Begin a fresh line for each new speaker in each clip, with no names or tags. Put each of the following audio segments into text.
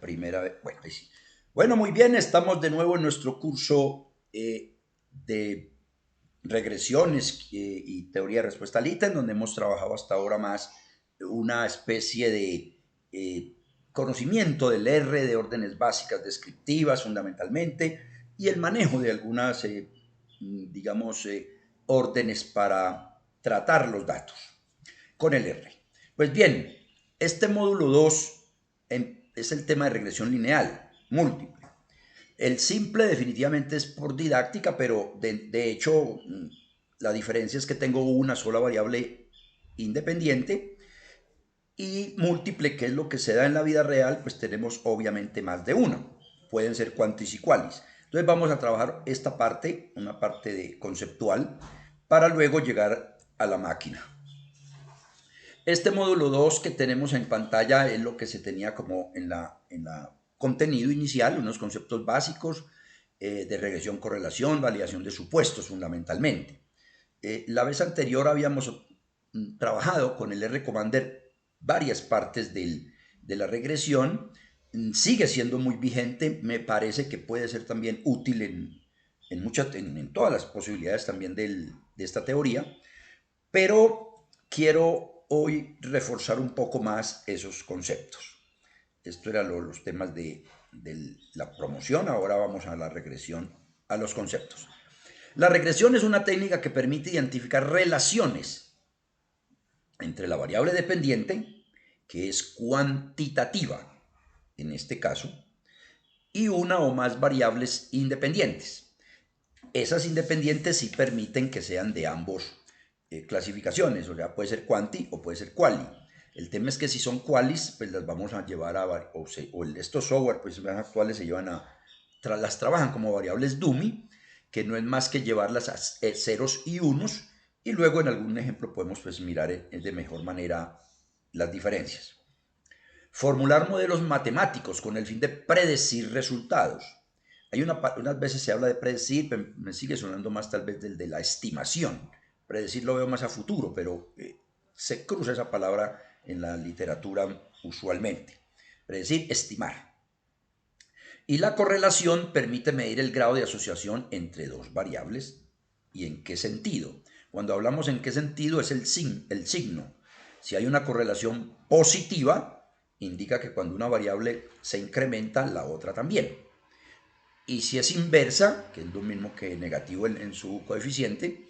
primera vez. Bueno, ahí sí. Bueno, muy bien, estamos de nuevo en nuestro curso de regresiones y teoría de respuesta lita, en donde hemos trabajado hasta ahora más una especie de eh, conocimiento del R, de órdenes básicas descriptivas fundamentalmente, y el manejo de algunas, digamos, órdenes para tratar los datos con el R. Pues bien, este módulo 2 es el tema de regresión lineal, múltiple. El simple definitivamente es por didáctica, pero de hecho la diferencia es que tengo una sola variable independiente y múltiple, que es lo que se da en la vida real, pues tenemos obviamente más de una. Pueden ser quantis y qualis. Entonces vamos a trabajar esta parte, una parte de conceptual, para luego llegar a la máquina. Este módulo 2 que tenemos en pantalla es lo que se tenía como en la contenido inicial, unos conceptos básicos de regresión, correlación, validación de supuestos fundamentalmente. La vez anterior habíamos trabajado con el R-Commander varias partes de la regresión. Sigue siendo muy vigente, me parece que puede ser también útil en todas las posibilidades también de esta teoría, pero quiero hoy reforzar un poco más esos conceptos. Esto eran los temas de la promoción, ahora vamos a la regresión, a los conceptos. La regresión es una técnica que permite identificar relaciones entre la variable dependiente, que es cuantitativa en este caso, y una o más variables independientes. Esas independientes sí permiten que sean de ambos clasificaciones, o sea, puede ser quanti o puede ser quali. El tema es que si son qualis, pues las vamos a llevar estos software, pues más actuales se llevan las trabajan como variables dummy, que no es más que llevarlas a ceros y unos, y luego en algún ejemplo podemos pues mirar de mejor manera las diferencias. Formular modelos matemáticos con el fin de predecir resultados. Unas veces se habla de predecir, pero me sigue sonando más tal vez del de la estimación. Predecir lo veo más a futuro, pero se cruza esa palabra en la literatura usualmente. Predecir, estimar. Y la correlación permite medir el grado de asociación entre dos variables. ¿Y en qué sentido? Cuando hablamos en qué sentido es el signo. Si hay una correlación positiva, indica que cuando una variable se incrementa, la otra también. Y si es inversa, que es lo mismo que negativo en su coeficiente,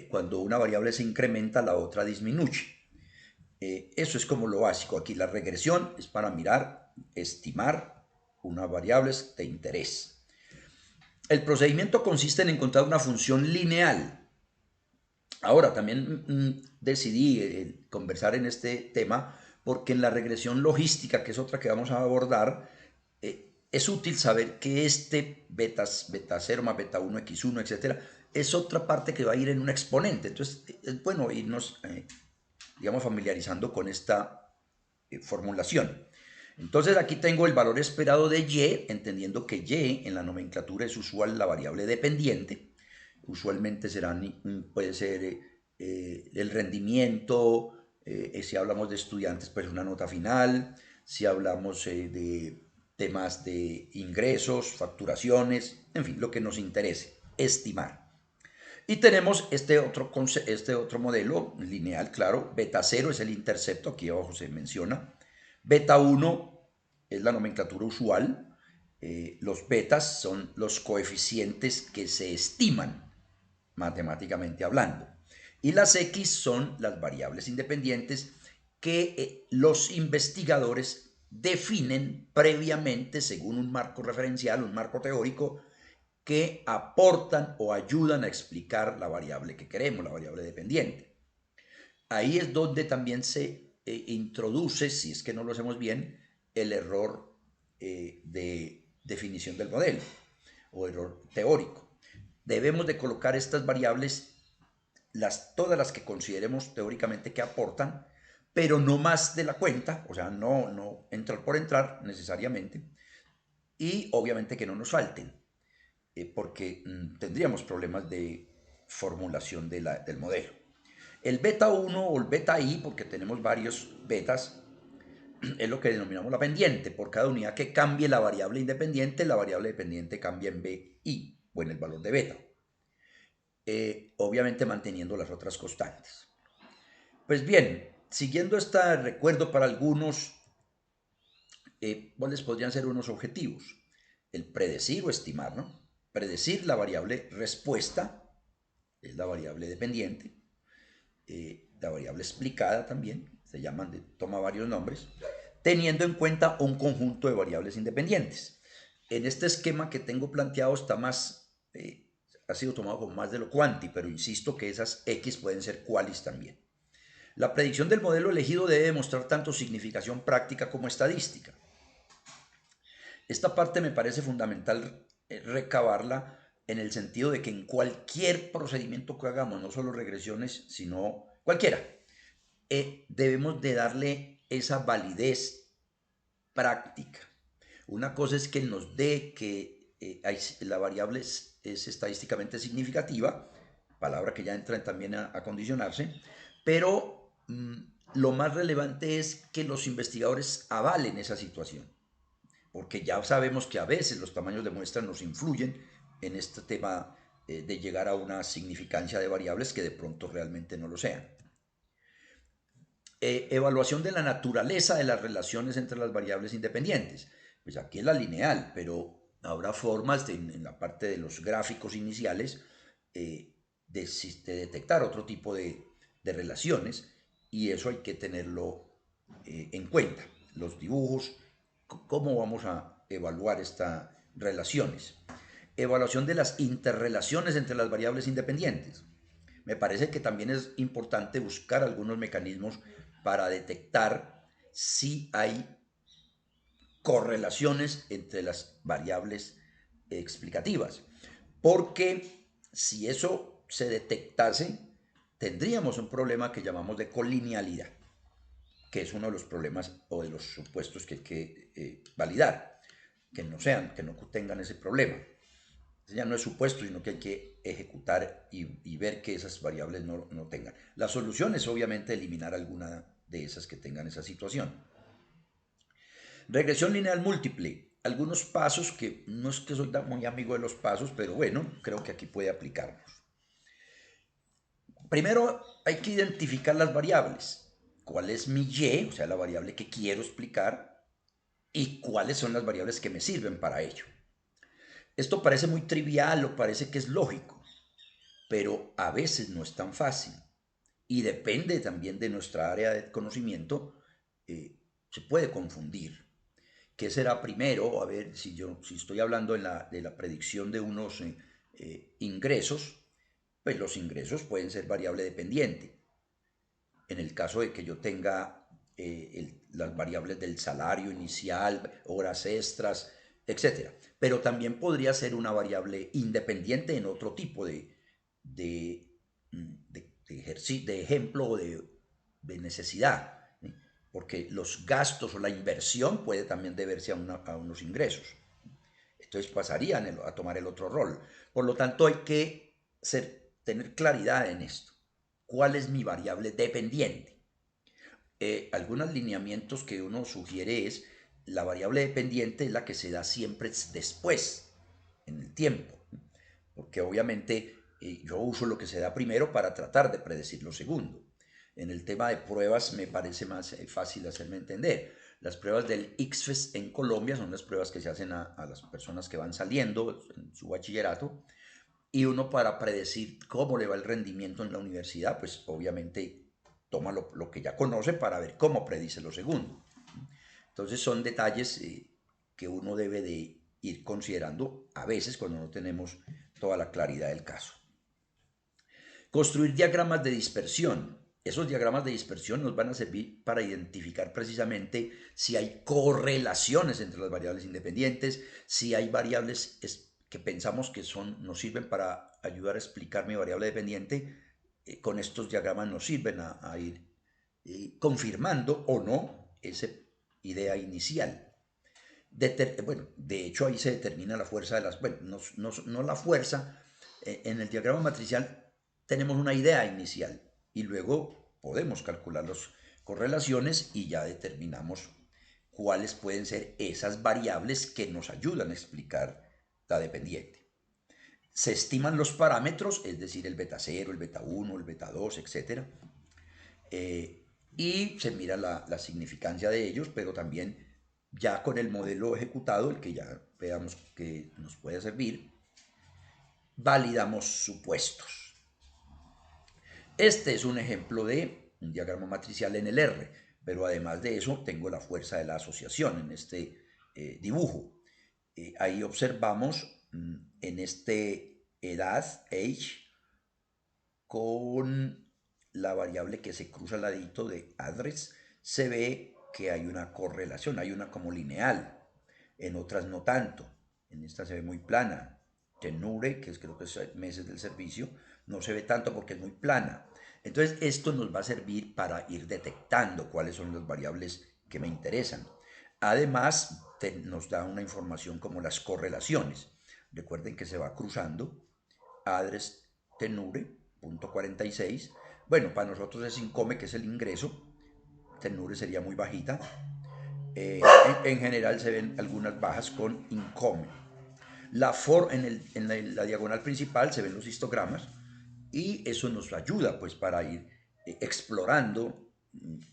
cuando una variable se incrementa, la otra disminuye. Eso es como lo básico. Aquí la regresión es para mirar, estimar unas variables de interés. El procedimiento consiste en encontrar una función lineal. Ahora, también decidí conversar en este tema porque en la regresión logística, que es otra que vamos a abordar, es útil saber que este beta 0 más beta 1, x1, etcétera, es otra parte que va a ir en un exponente. Entonces, es bueno irnos, digamos, familiarizando con esta formulación. Entonces aquí tengo el valor esperado de y, entendiendo que y en la nomenclatura es usual la variable dependiente. Usualmente puede ser el rendimiento, si hablamos de estudiantes, pues una nota final, si hablamos de temas de ingresos, facturaciones, en fin, lo que nos interese, estimar. Y tenemos este otro modelo lineal, claro. Beta 0 es el intercepto, aquí abajo se menciona. Beta 1 es la nomenclatura usual. Los betas son los coeficientes que se estiman matemáticamente hablando. Y las X son las variables independientes que los investigadores definen previamente según un marco referencial, un marco teórico, que aportan o ayudan a explicar la variable que queremos, la variable dependiente. Ahí es donde también se introduce, si es que no lo hacemos bien, el error de definición del modelo o error teórico. Debemos de colocar estas variables, todas las que consideremos teóricamente que aportan, pero no más de la cuenta, o sea, no entrar por entrar necesariamente, y obviamente que no nos falten porque tendríamos problemas de formulación del modelo. El beta 1 o el beta I, porque tenemos varios betas, es lo que denominamos la pendiente. Por cada unidad que cambie la variable independiente, la variable dependiente cambia en BI o en el valor de beta. Obviamente manteniendo las otras constantes. Pues bien, siguiendo este recuerdo para algunos, ¿cuáles podrían ser unos objetivos? El predecir o estimar, ¿no? Predecir la variable respuesta, es la variable dependiente, la variable explicada también, se llaman, toma varios nombres, teniendo en cuenta un conjunto de variables independientes. En este esquema que tengo planteado está más, ha sido tomado como más de lo cuanti, pero insisto que esas X pueden ser qualis también. La predicción del modelo elegido debe demostrar tanto significación práctica como estadística. Esta parte me parece fundamental recabarla en el sentido de que en cualquier procedimiento que hagamos, no solo regresiones, sino cualquiera, debemos de darle esa validez práctica. Una cosa es que nos dé que la variable es estadísticamente significativa, palabra que ya entra también a condicionarse, pero lo más relevante es que los investigadores avalen esa situación, porque ya sabemos que a veces los tamaños de muestra nos influyen en este tema de llegar a una significancia de variables que de pronto realmente no lo sean. Evaluación de la naturaleza de las relaciones entre las variables independientes. Pues aquí es la lineal, pero habrá formas en la parte de los gráficos iniciales de detectar otro tipo de relaciones, y eso hay que tenerlo en cuenta. Los dibujos, cómo vamos a evaluar estas relaciones. Evaluación de las interrelaciones entre las variables independientes. Me parece que también es importante buscar algunos mecanismos para detectar si hay correlaciones entre las variables explicativas. Porque si eso se detectase, tendríamos un problema que llamamos de colinealidad, que es uno de los problemas o de los supuestos que hay que validar, que no sean, que no tengan ese problema. Ya no es supuesto, sino que hay que ejecutar y ver que esas variables no tengan. La solución es obviamente eliminar alguna de esas que tengan esa situación. Regresión lineal múltiple. Algunos pasos que no es que soy muy amigo de los pasos, pero bueno, creo que aquí puede aplicarnos. Primero hay que identificar las variables. ¿Cuál es mi y, o sea, la variable que quiero explicar? Y cuáles son las variables que me sirven para ello. Esto parece muy trivial o parece que es lógico, pero a veces no es tan fácil. Y depende también de nuestra área de conocimiento, se puede confundir. ¿Qué será primero? A ver, si estoy hablando de la predicción de unos ingresos, pues los ingresos pueden ser variable dependiente. En el caso de que yo tenga las variables del salario inicial, horas extras, etc. Pero también podría ser una variable independiente en otro tipo de, de ejemplo o de necesidad, ¿sí? Porque los gastos o la inversión puede también deberse a unos ingresos. Entonces pasarían a tomar el otro rol. Por lo tanto, hay que tener claridad en esto. ¿Cuál es mi variable dependiente? Algunos lineamientos que uno sugiere es la variable dependiente es la que se da siempre después, en el tiempo, porque obviamente yo uso lo que se da primero para tratar de predecir lo segundo. En el tema de pruebas me parece más fácil hacerme entender. Las pruebas del ICFES en Colombia son las pruebas que se hacen a las personas que van saliendo en su bachillerato, y uno para predecir cómo le va el rendimiento en la universidad, pues obviamente toma lo que ya conoce para ver cómo predice lo segundo. Entonces son detalles que uno debe de ir considerando a veces cuando no tenemos toda la claridad del caso. Construir diagramas de dispersión. Esos diagramas de dispersión nos van a servir para identificar precisamente si hay correlaciones entre las variables independientes, si hay variables que pensamos que nos sirven para ayudar a explicar mi variable dependiente. Con estos diagramas nos sirven a ir confirmando o no esa idea inicial. Bueno, de hecho ahí se determina la fuerza de las... Bueno, no la fuerza. En el diagrama matricial tenemos una idea inicial y luego podemos calcular las correlaciones y ya determinamos cuáles pueden ser esas variables que nos ayudan a explicar la dependiente. Se estiman los parámetros, es decir, el beta 0, el beta 1, el beta 2, etc. Y se mira la significancia de ellos, pero también ya con el modelo ejecutado, el que ya veamos que nos puede servir, validamos supuestos. Este es un ejemplo de un diagrama matricial en el R, pero además de eso tengo la fuerza de la asociación en este dibujo. Ahí observamos en este edad, age, con la variable que se cruza al ladito de address, se ve que hay una correlación, hay una como lineal, en otras no tanto. En esta se ve muy plana. Tenure, que creo que es meses del servicio, no se ve tanto porque es muy plana. Entonces esto nos va a servir para ir detectando cuáles son las variables que me interesan. Además, nos da una información como las correlaciones. Recuerden que se va cruzando address tenure, punto 46. Bueno, para nosotros es income, que es el ingreso. Tenure sería muy bajita. En general se ven algunas bajas con income. En la diagonal principal se ven los histogramas y eso nos ayuda pues para ir explorando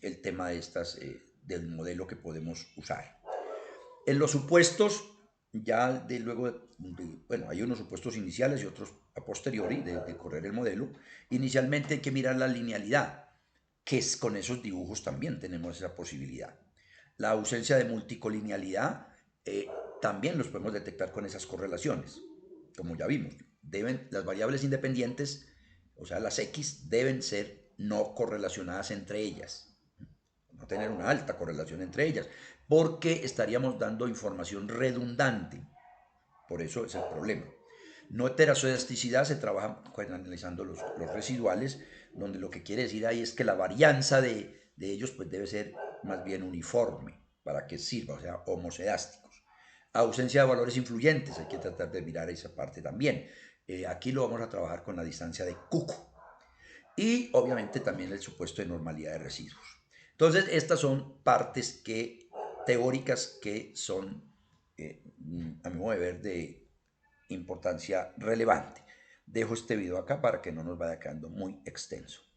el tema de del modelo que podemos usar. En los supuestos, ya de luego, bueno, hay unos supuestos iniciales y otros a posteriori de correr el modelo. Inicialmente hay que mirar la linealidad, que es con esos dibujos también tenemos esa posibilidad. La ausencia de multicolinealidad también los podemos detectar con esas correlaciones. Como ya vimos, las variables independientes, o sea, las X, deben ser no correlacionadas entre ellas, no tener una alta correlación entre ellas, porque estaríamos dando información redundante. Por eso es el problema. No heteroscedasticidad se trabaja analizando los residuales, donde lo que quiere decir ahí es que la varianza de ellos pues debe ser más bien uniforme para que sirva, o sea, homocedásticos. Ausencia de valores influyentes, hay que tratar de mirar esa parte también. Aquí lo vamos a trabajar con la distancia de Cuco. Y obviamente también el supuesto de normalidad de residuos. Entonces, estas son partes teóricas que son, a mi modo de ver, de importancia relevante. Dejo este video acá para que no nos vaya quedando muy extenso.